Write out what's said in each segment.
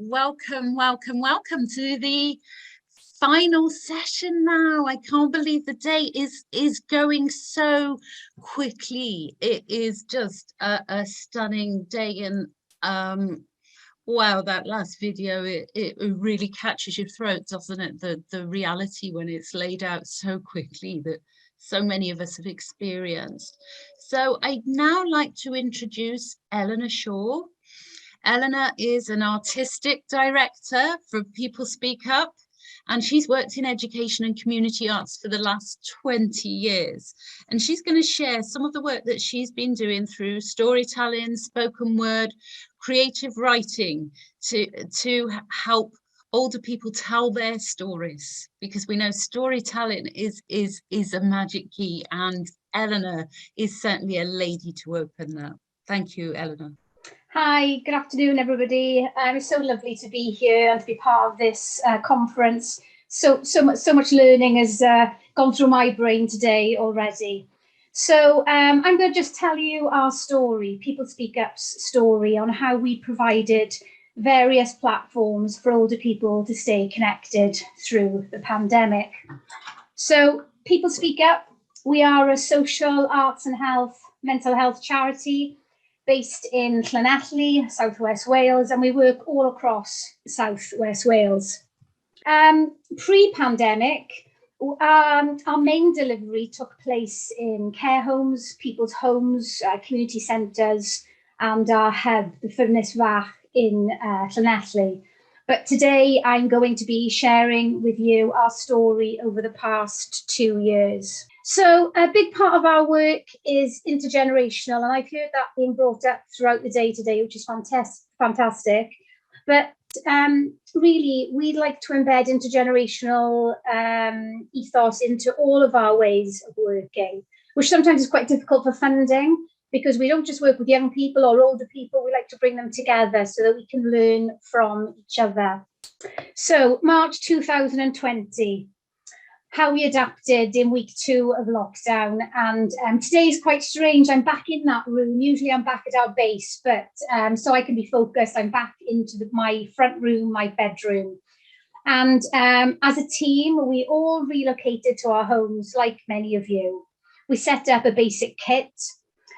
welcome to the final session now. I can't believe the day is going so quickly. It is just a stunning day, and wow, that last video, it really catches your throat, doesn't it? The reality when it's laid out so quickly that so many of us have experienced. So I'd now like to introduce Eleanor Shaw. Eleanor is an artistic director for People Speak Up, and she's worked in education and community arts for the last 20 years. And she's going to share some of the work that she's been doing through storytelling, spoken word, creative writing to help older people tell their stories, because we know storytelling is a magic key, and Eleanor is certainly a lady to open that. Thank you, Eleanor. Hi, good afternoon, everybody. It's so lovely to be here and to be part of this conference. So much learning has gone through my brain today already. So I'm going to just tell you our story, People Speak Up's story, on how we provided various platforms for older people to stay connected through the pandemic. So People Speak Up, we are a social arts and mental health charity based in Llanelli, South West Wales, and we work all across South West Wales. Pre-pandemic, our main delivery took place in care homes, people's homes, community centres, and our hub, the Ffyrnys Fach in Llanelli. But today I'm going to be sharing with you our story over the past 2 years. So a big part of our work is intergenerational, and I've heard that being brought up throughout the day today, which is fantastic. But really, we'd like to embed intergenerational ethos into all of our ways of working, which sometimes is quite difficult for funding, because we don't just work with young people or older people. We like to bring them together so that we can learn from each other. So March 2020. How we adapted in week 2 of lockdown, and today is quite strange. I'm back in that room. Usually I'm back at our base, but so I can be focused, I'm back into my front room, my bedroom. And as a team, we all relocated to our homes, like many of you. We set up a basic kit,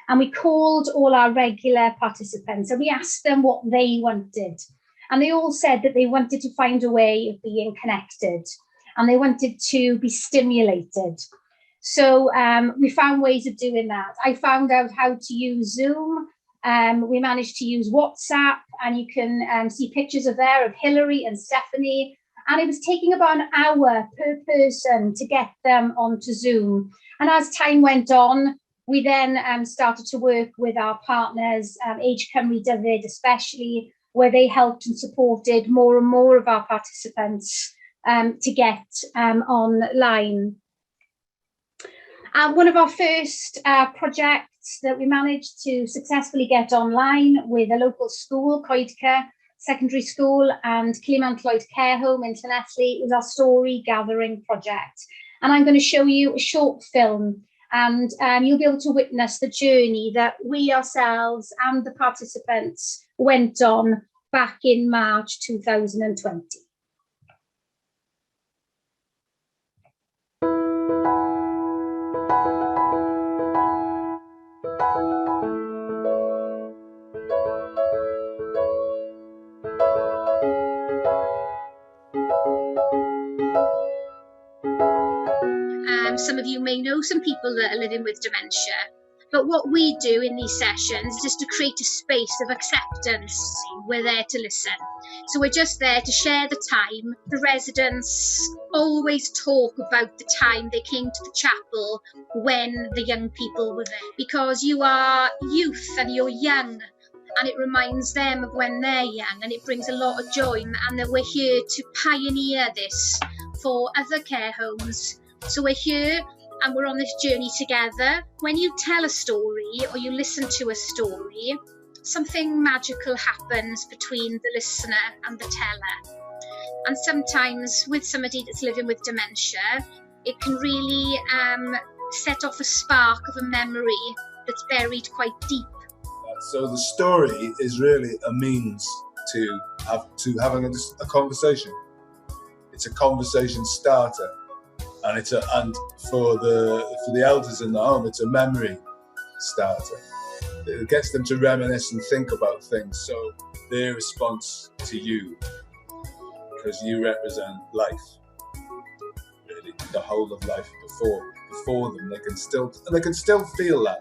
and we called all our regular participants, and we asked them what they wanted. And they all said that they wanted to find a way of being connected, and they wanted to be stimulated. So we found ways of doing that. I found out how to use Zoom. We managed to use WhatsApp, and you can see pictures of Hillary and Stephanie. And it was taking about an hour per person to get them onto Zoom. And as time went on, we then started to work with our partners, Age Cymru Dyfed especially, where they helped and supported more and more of our participants to get online. One of our first projects that we managed to successfully get online with a local school, Coedca Secondary School, and Climantloed Care Home in Llanelli, was our story gathering project. And I'm going to show you a short film, and you'll be able to witness the journey that we ourselves and the participants went on back in March 2020. Some of you may know some people that are living with dementia, but what we do in these sessions is to create a space of acceptance. We're there to listen. So we're just there to share the time. The residents always talk about the time they came to the chapel when the young people were there, because you are youth and you're young, and it reminds them of when they're young, and it brings a lot of joy, and that we're here to pioneer this for other care homes. So we're here and we're on this journey together. When you tell a story or you listen to a story, something magical happens between the listener and the teller. And sometimes with somebody that's living with dementia, it can really set off a spark of a memory that's buried quite deep. So the story is really a means to having a conversation. It's a conversation starter, and for the elders in the home, it's a memory starter. It gets them to reminisce and think about things. So their response to you, because you represent life, really, the whole of life before them, they can still feel that.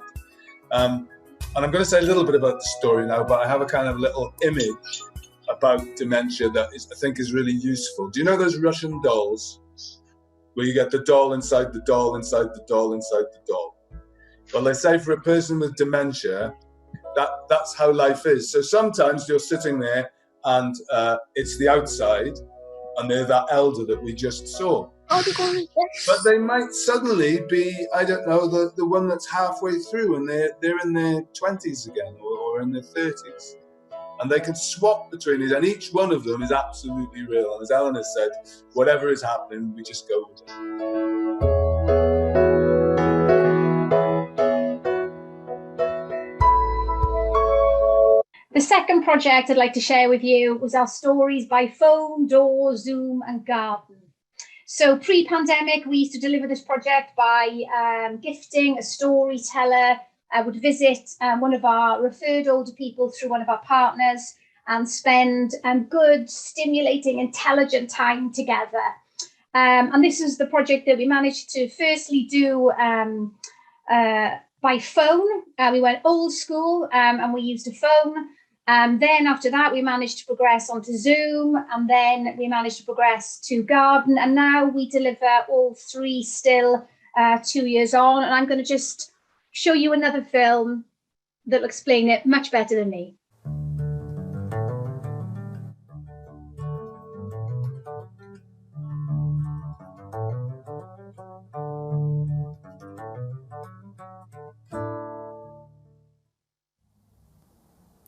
And I'm going to say a little bit about the story now, but I have a kind of little image about dementia that I think is really useful. Do you know those Russian dolls where you get the doll inside the doll inside the doll inside the doll? Well, they say for a person with dementia, that's how life is. So sometimes you're sitting there and it's the outside, and they're that elder that we just saw. But they might suddenly be, I don't know, the one that's halfway through and they're in their 20s again or in their 30s. And they can swap between it, and each one of them is absolutely real. And as Eleanor said, whatever is happening, we just go with it. The second project I'd like to share with you was our stories by phone, door, Zoom, and garden. So pre-pandemic, we used to deliver this project by gifting a storyteller. I would visit one of our referred older people through one of our partners and spend good, stimulating, intelligent time together. And this is the project that we managed to firstly do by phone. We went old school and we used a phone. Then after that, we managed to progress onto Zoom, and then we managed to progress to garden. And now we deliver all three still 2 years on. And I'm going to just show you another film that will explain it much better than me.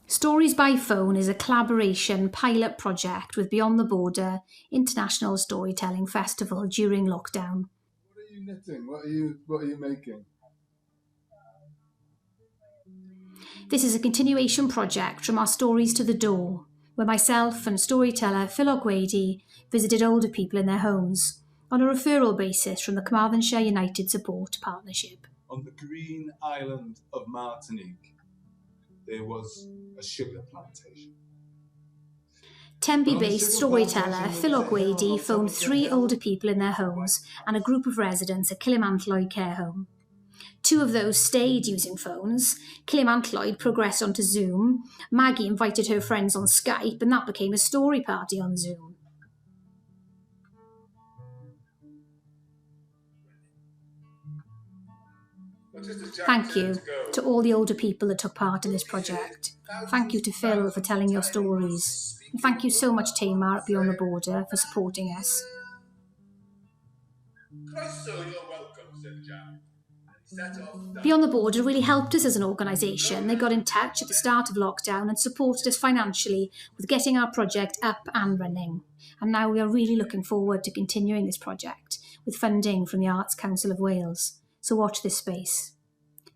Stories by Phone is a collaboration pilot project with Beyond the Border International Storytelling Festival during lockdown. What are you knitting? What are you making? This is a continuation project from our Stories to the Door, where myself and storyteller Phil O'Grady visited older people in their homes on a referral basis from the Carmarthenshire United Support Partnership. On the green island of Martinique, there was a sugar plantation. Tenby-based storyteller Phil O'Grady phoned 3 older people in their homes and a group of residents at Killimantloyd Care Home. 2 of those stayed using phones. Killimantloyd progressed onto Zoom. Maggie invited her friends on Skype, and that became a story party on Zoom. Thank you to all the older people that took part in this project. Thank you to Phil for telling your stories. And thank you so much, Tamar at Beyond the Border, for supporting us. Beyond the Border really helped us as an organisation. They got in touch at the start of lockdown and supported us financially with getting our project up and running. And now we are really looking forward to continuing this project with funding from the Arts Council of Wales. So watch this space.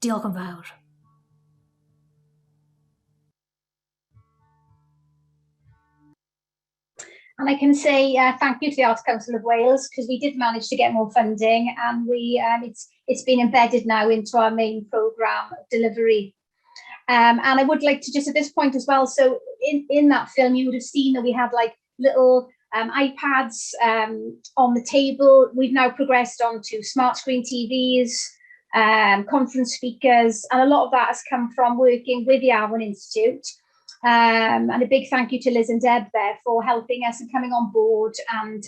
Diolch yn fawr. And I can say thank you to the Arts Council of Wales, because we did manage to get more funding, and it's been embedded now into our main programme of delivery. And I would like to just at this point as well, so in that film you would have seen that we had like little iPads on the table. We've now progressed on to smart screen TVs, conference speakers, and a lot of that has come from working with the Arwen Institute. And a big thank you to Liz and Deb there for helping us and coming on board and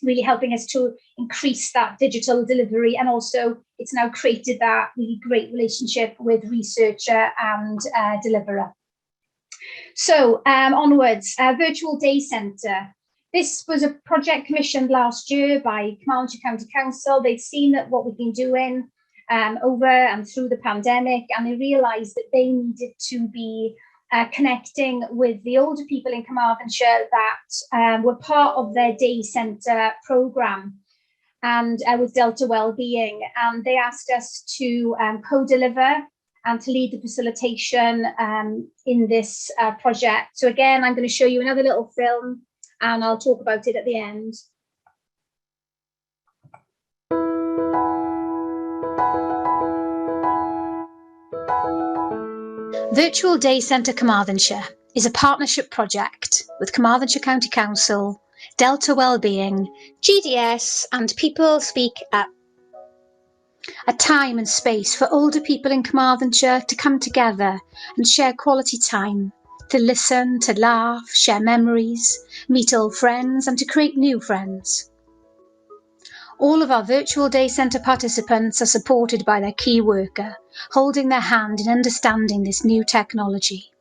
really helping us to increase that digital delivery. And also it's now created that really great relationship with researcher and deliverer. So onwards, Virtual Day Centre. This was a project commissioned last year by Carmarthenshire County Council. They'd seen that what we've been doing over and through the pandemic, and they realised that they needed to be connecting with the older people in Carmarthenshire that were part of their day centre programme and with Delta Wellbeing. And they asked us to co-deliver and to lead the facilitation in this project. So again, I'm going to show you another little film and I'll talk about it at the end. Virtual Day Centre Carmarthenshire is a partnership project with Carmarthenshire County Council, Delta Wellbeing, GDS and People Speak Up. A time and space for older people in Carmarthenshire to come together and share quality time, to listen, to laugh, share memories, meet old friends and to create new friends. All of our Virtual Day Centre participants are supported by their key worker, holding their hand in understanding this new technology.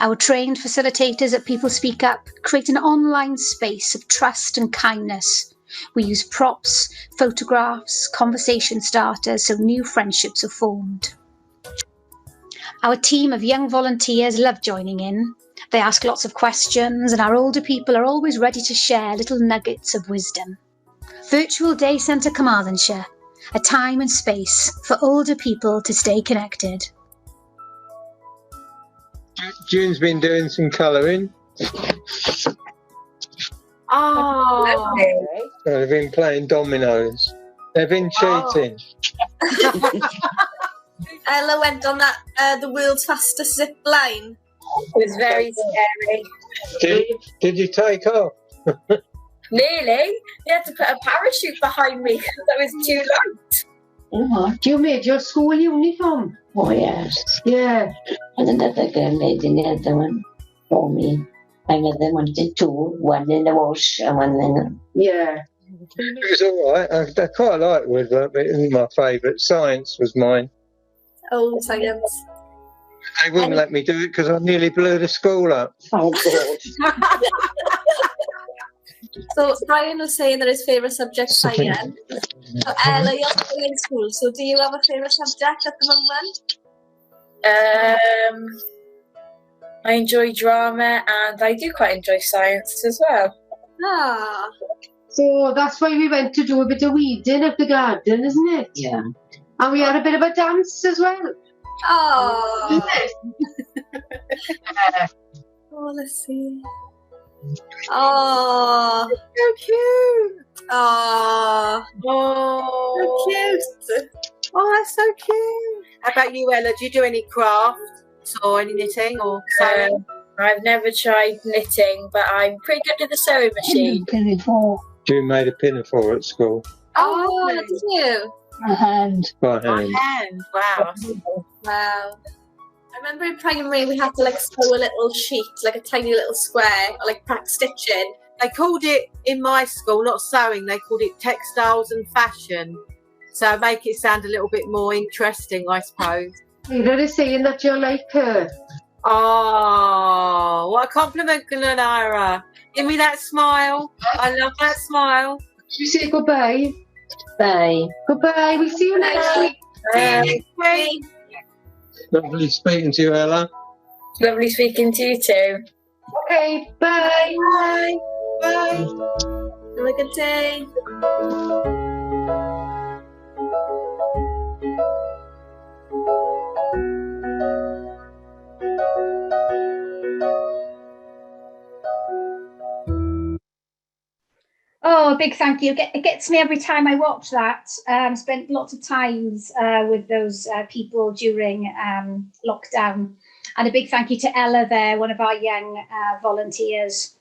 Our trained facilitators at People Speak Up create an online space of trust and kindness. We use props, photographs, conversation starters so new friendships are formed. Our team of young volunteers love joining in. They ask lots of questions and our older people are always ready to share little nuggets of wisdom. Virtual Day Centre Carmarthenshire, a time and space for older people to stay connected. June's been doing some colouring. Oh, They've been playing dominoes. They've been cheating. Ella went on that the world's fastest zip line. It was very scary. Did you take off? Nearly. They had to put a parachute behind me because it was too light. Oh, you made your school uniform? Oh, yes. Yeah. And another girl made another one for me. My mother wanted two, one in the wash and one in Yeah. It was all right. I quite liked woodwork, but it wasn't my favourite. Science was mine. Oh, science. They wouldn't let me do it because I nearly blew the school up. Oh, God. So Brian was saying that his favourite subject's science. So Ella, you're still in school, so do you have a favourite subject at the moment? I enjoy drama and I do quite enjoy science as well. Ah. So that's why we went to do a bit of weeding of the garden, isn't it? Yeah. And we had a bit of a dance as well. Oh. Isn't it? Oh, let's see. Oh, So cute. oh, Oh, so cute. Oh, that's so cute. How about you, Ella? Do you do any crafts or any knitting or sewing? I've never tried knitting, but I'm pretty good with the sewing machine. June made a pinafore at school Oh, did you? A hand. by By hand. hand. Wow. Wow. I remember in primary we had to like sew a little sheet, like a tiny little square, or like practice stitching. They called it in my school, not sewing, they called it textiles and fashion. So make it sound a little bit more interesting, I suppose. Peter is saying that you're like her. Oh, what a compliment, Glenara. Give me that smile. I love that smile. You say goodbye. Bye. Goodbye. We'll see you next week. Bye. Lovely speaking to you, Ella. Lovely speaking to you too. Okay. Bye. Bye. Bye. Have a good day. Oh, a big thank you. It gets me every time I watch that. Spent lots of times with those people during lockdown. And a big thank you to Ella there, one of our young volunteers.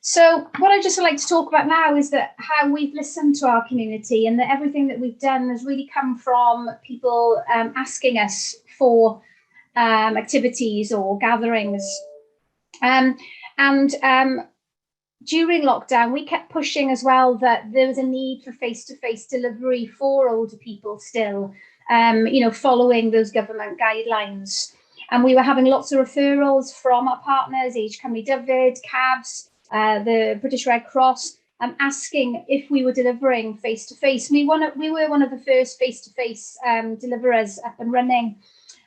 So what I'd just like to talk about now is that how we've listened to our community and that everything that we've done has really come from people asking us for activities or gatherings. During lockdown, we kept pushing as well that there was a need for face-to-face delivery for older people still, following those government guidelines. And we were having lots of referrals from our partners, Age Cymru Dyfed, CABS, the British Red Cross, asking if we were delivering face-to-face. We were one of the first face-to-face deliverers up and running.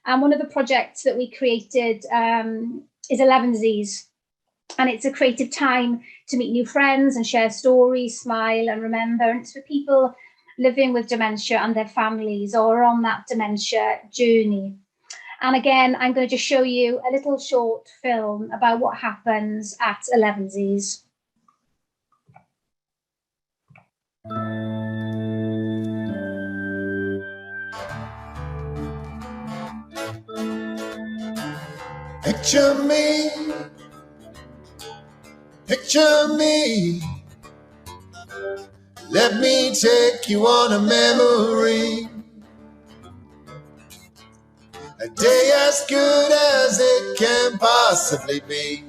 And one of the projects that we created is 11sies. And it's a creative time to meet new friends and share stories, smile and remember. And it's for people living with dementia and their families, or are on that dementia journey. And again, I'm going to just show you a little short film about what happens at Elevensies. Picture me, let me take you on a memory. A day as good as it can possibly be.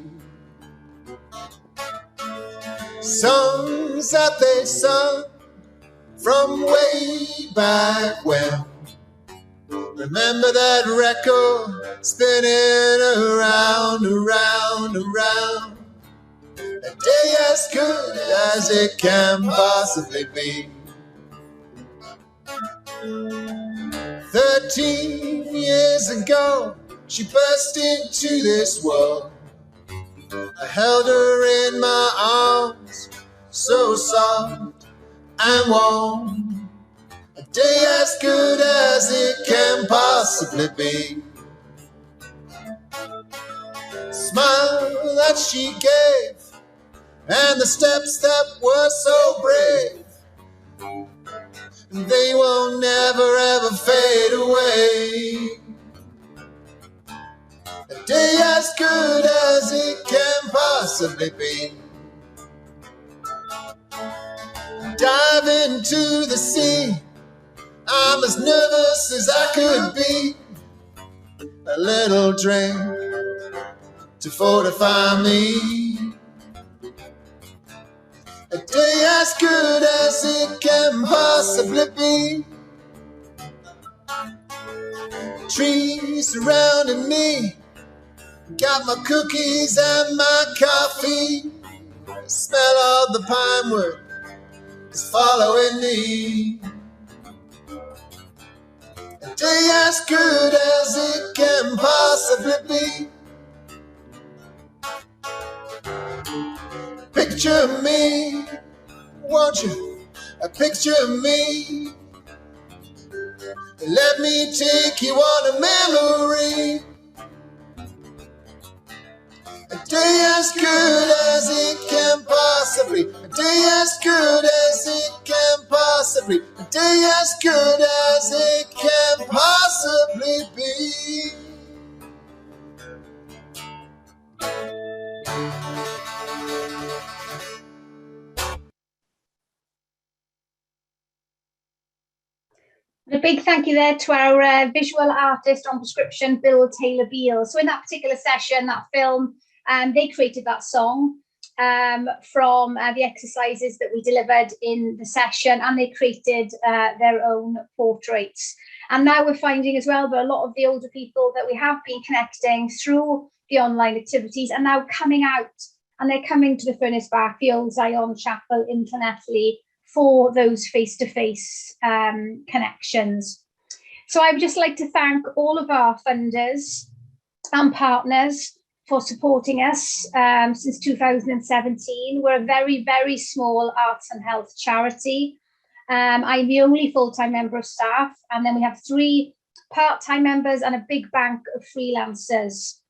Songs that they sung from way back when. Remember that record spinning around, around, around. A day as good as it can possibly be. 13 years ago, she burst into this world. I held her in my arms, so soft and warm. A day as good as it can possibly be. Smile that she gave, and the steps that were so brave. They will never ever fade away. A day as good as it can possibly be. Dive into the sea, I'm as nervous as I could be. A little drink to fortify me. A day as good as it can possibly be. Trees surrounding me, got my cookies and my coffee. The smell of the pine wood is following me. A day as good as it can possibly be. Picture me, won't you? Picture me. Let me take you on a memory. A day as good as it can possibly. A day as good as it can possibly. A day as good as it can possibly be. A big thank you there to our visual artist on prescription, Bill Taylor Beale. So in that particular session, that film, they created that song from the exercises that we delivered in the session, and they created their own portraits. And now we're finding as well that a lot of the older people that we have been connecting through the online activities are now coming out, and they're coming to the Furnace Back, the Old Zion Chapel in Llanelli, for those face-to-face connections. So I would just like to thank all of our funders and partners for supporting us since 2017. We're a very, very small arts and health charity. I'm the only full-time member of staff, and then we have 3 part-time members and a big bank of freelancers.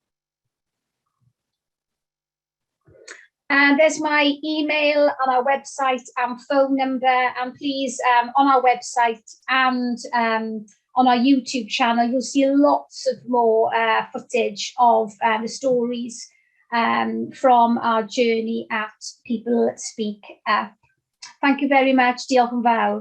And there's my email on our website and phone number, and please on our website and on our YouTube channel, you'll see lots of more footage of the stories from our journey at People Speak Up. Thank you very much. Diolch yn fawr.